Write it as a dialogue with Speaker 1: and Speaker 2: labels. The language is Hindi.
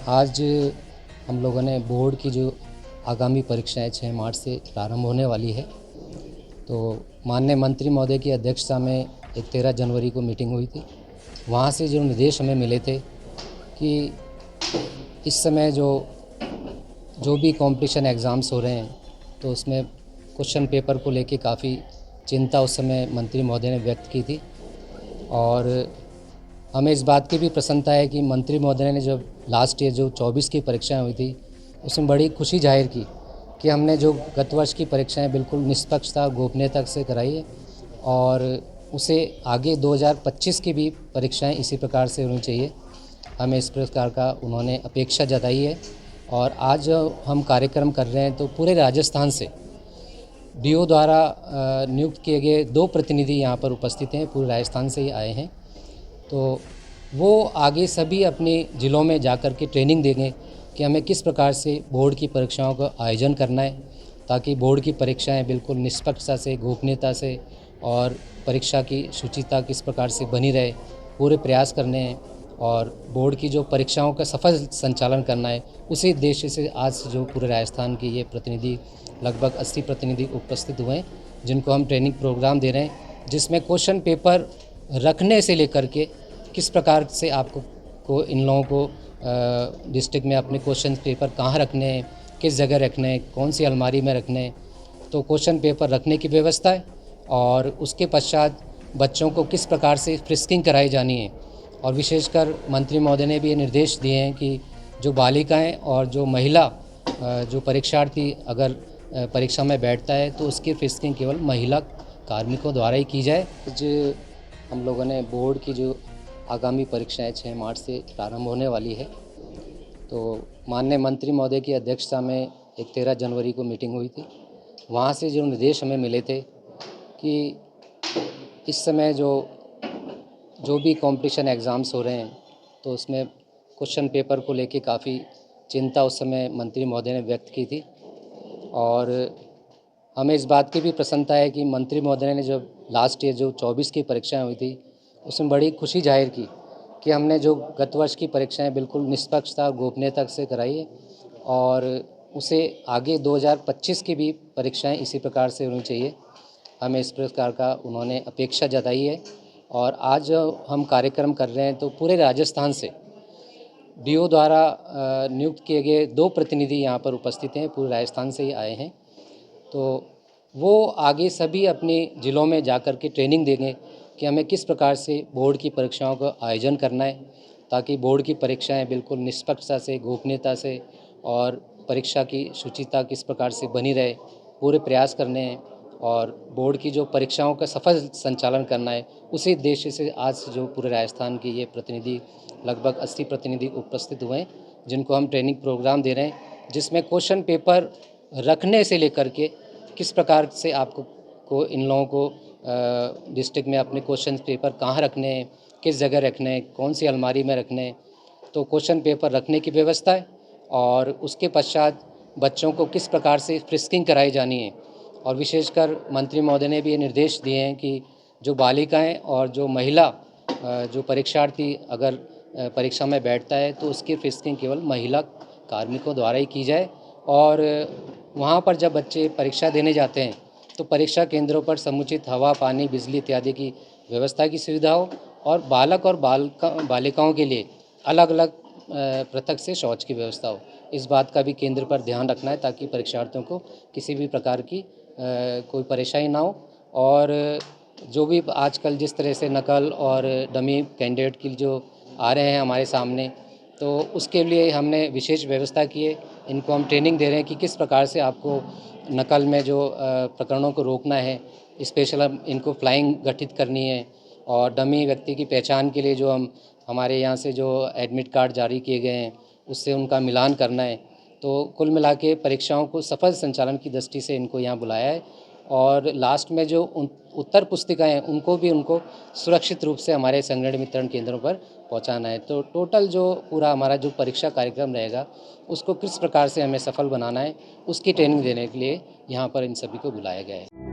Speaker 1: आज हम लोगों ने बोर्ड की जो आगामी परीक्षाएं 6 मार्च से प्रारंभ होने वाली है, तो माननीय मंत्री महोदय की अध्यक्षता में एक 13 जनवरी को मीटिंग हुई थी। वहाँ से जो निर्देश हमें मिले थे कि इस समय जो भी कॉम्पिटिशन एग्ज़ाम्स हो रहे हैं, तो उसमें क्वेश्चन पेपर को लेके काफ़ी चिंता उस समय मंत्री महोदय ने व्यक्त की थी। और हमें इस बात की भी प्रसन्नता है कि मंत्री महोदय ने जब लास्ट ईयर जो 24 की परीक्षाएं हुई थी, उसमें बड़ी खुशी जाहिर की कि हमने जो गत वर्ष की परीक्षाएं बिल्कुल निष्पक्षता गोपनीयता से कराई है और उसे आगे 2025 की भी परीक्षाएं इसी प्रकार से होनी चाहिए। हमें इस प्रकार का उन्होंने अपेक्षा जताई है। और आज हम कार्यक्रम कर रहे हैं तो पूरे राजस्थान से डीओ द्वारा नियुक्त किए गए 2 प्रतिनिधि यहाँ पर उपस्थित हैं, पूरे राजस्थान से ही आए हैं। तो वो आगे सभी अपने ज़िलों में जाकर के ट्रेनिंग देंगे कि हमें किस प्रकार से बोर्ड की परीक्षाओं का आयोजन करना है, ताकि बोर्ड की परीक्षाएं बिल्कुल निष्पक्षता से गोपनीयता से और परीक्षा की शुचिता किस प्रकार से बनी रहे, पूरे प्रयास करने हैं। और बोर्ड की जो परीक्षाओं का सफल संचालन करना है, उसी उद्देश्य से आज जो पूरे राजस्थान के ये प्रतिनिधि लगभग 80 प्रतिनिधि उपस्थित हुए हैं, जिनको हम ट्रेनिंग प्रोग्राम दे रहे हैं, जिसमें क्वेश्चन पेपर रखने से लेकर के किस प्रकार से आपको इन लोगों को डिस्ट्रिक्ट में अपने क्वेश्चन पेपर कहाँ रखने हैं, किस जगह रखने हैं, कौन सी अलमारी में रखने हैं, तो क्वेश्चन पेपर रखने की व्यवस्था है। और उसके पश्चात बच्चों को किस प्रकार से फ्रिस्किंग कराई जानी है। और विशेषकर मंत्री महोदय ने भी ये निर्देश दिए हैं कि जो बालिकाएं और जो महिला जो परीक्षार्थी अगर परीक्षा में बैठता है तो उसकी फ्रिस्किंग केवल महिला कार्मिकों द्वारा ही की जाए। आज हम लोगों ने बोर्ड की जो आगामी परीक्षाएं 6 मार्च से प्रारंभ होने वाली है, तो माननीय मंत्री महोदय की अध्यक्षता में एक 13 जनवरी को मीटिंग हुई थी। वहाँ से जो निर्देश हमें मिले थे कि इस समय जो भी कॉम्पिटिशन एग्ज़ाम्स हो रहे हैं, तो उसमें क्वेश्चन पेपर को लेके काफ़ी चिंता उस समय मंत्री महोदय ने व्यक्त की थी। और हमें इस बात की भी प्रसन्नता है कि मंत्री महोदय ने जब लास्ट ईयर जो 24 की परीक्षाएं हुई थी, उसमें बड़ी खुशी जाहिर की कि हमने जो गत वर्ष की परीक्षाएं बिल्कुल निष्पक्षता गोपनीयता से कराई है और उसे आगे 2025 की भी परीक्षाएं इसी प्रकार से होनी चाहिए। हमें इस प्रकार का उन्होंने अपेक्षा जताई है। और आज हम कार्यक्रम कर रहे हैं तो पूरे राजस्थान से डीओ द्वारा नियुक्त किए गए 2 प्रतिनिधि यहाँ पर उपस्थित हैं, पूरे राजस्थान से ही आए हैं। तो वो आगे सभी अपने ज़िलों में जाकर के ट्रेनिंग देंगे कि हमें किस प्रकार से बोर्ड की परीक्षाओं का आयोजन करना है, ताकि बोर्ड की परीक्षाएं बिल्कुल निष्पक्षता से गोपनीयता से और परीक्षा की शुचिता किस प्रकार से बनी रहे, पूरे प्रयास करने हैं। और बोर्ड की जो परीक्षाओं का सफल संचालन करना है, उसी उद्देश्य से आज जो पूरे राजस्थान के ये प्रतिनिधि लगभग 80 प्रतिनिधि उपस्थित हुए हैं, जिनको हम ट्रेनिंग प्रोग्राम दे रहे हैं, जिसमें क्वेश्चन पेपर रखने से लेकर के किस प्रकार से आपको इन लोगों को डिस्ट्रिक्ट में अपने क्वेश्चन पेपर कहाँ रखने हैं, किस जगह रखने हैं, कौन सी अलमारी में रखने हैं, तो क्वेश्चन पेपर रखने की व्यवस्था है। और उसके पश्चात बच्चों को किस प्रकार से फ्रिस्किंग कराई जानी है। और विशेषकर मंत्री महोदय ने भी ये निर्देश दिए हैं कि जो बालिकाएं और जो महिला जो परीक्षार्थी अगर परीक्षा में बैठता है तो उसकी फ्रिस्किंग केवल महिला कार्मिकों द्वारा ही की जाए। और वहाँ पर जब बच्चे परीक्षा देने जाते हैं तो परीक्षा केंद्रों पर समुचित हवा, पानी, बिजली इत्यादि की व्यवस्था की सुविधा हो और बालक और बालिकाओं के लिए अलग अलग पृथक से शौच की व्यवस्था हो। इस बात का भी केंद्र पर ध्यान रखना है, ताकि परीक्षार्थियों को किसी भी प्रकार की कोई परेशानी ना हो। और जो भी आजकल जिस तरह से नकल और डमी कैंडिडेट की जो आ रहे हैं हमारे सामने, तो उसके लिए हमने विशेष व्यवस्था की है। इनको हम ट्रेनिंग दे रहे हैं कि किस प्रकार से आपको नकल में जो प्रकरणों को रोकना है, स्पेशल हम इनको फ्लाइंग गठित करनी है। और डमी व्यक्ति की पहचान के लिए जो हमारे यहाँ से जो एडमिट कार्ड जारी किए गए हैं, उससे उनका मिलान करना है। तो कुल मिला के परीक्षाओं को सफल संचालन की दृष्टि से इनको यहाँ बुलाया है। और लास्ट में जो उत्तर पुस्तिकाएँ हैं, उनको सुरक्षित रूप से हमारे संग्रहण वितरण केंद्रों पर पहुँचाना है। तो टोटल जो पूरा हमारा जो परीक्षा कार्यक्रम रहेगा, उसको किस प्रकार से हमें सफल बनाना है, उसकी ट्रेनिंग देने के लिए यहाँ पर इन सभी को बुलाया गया है।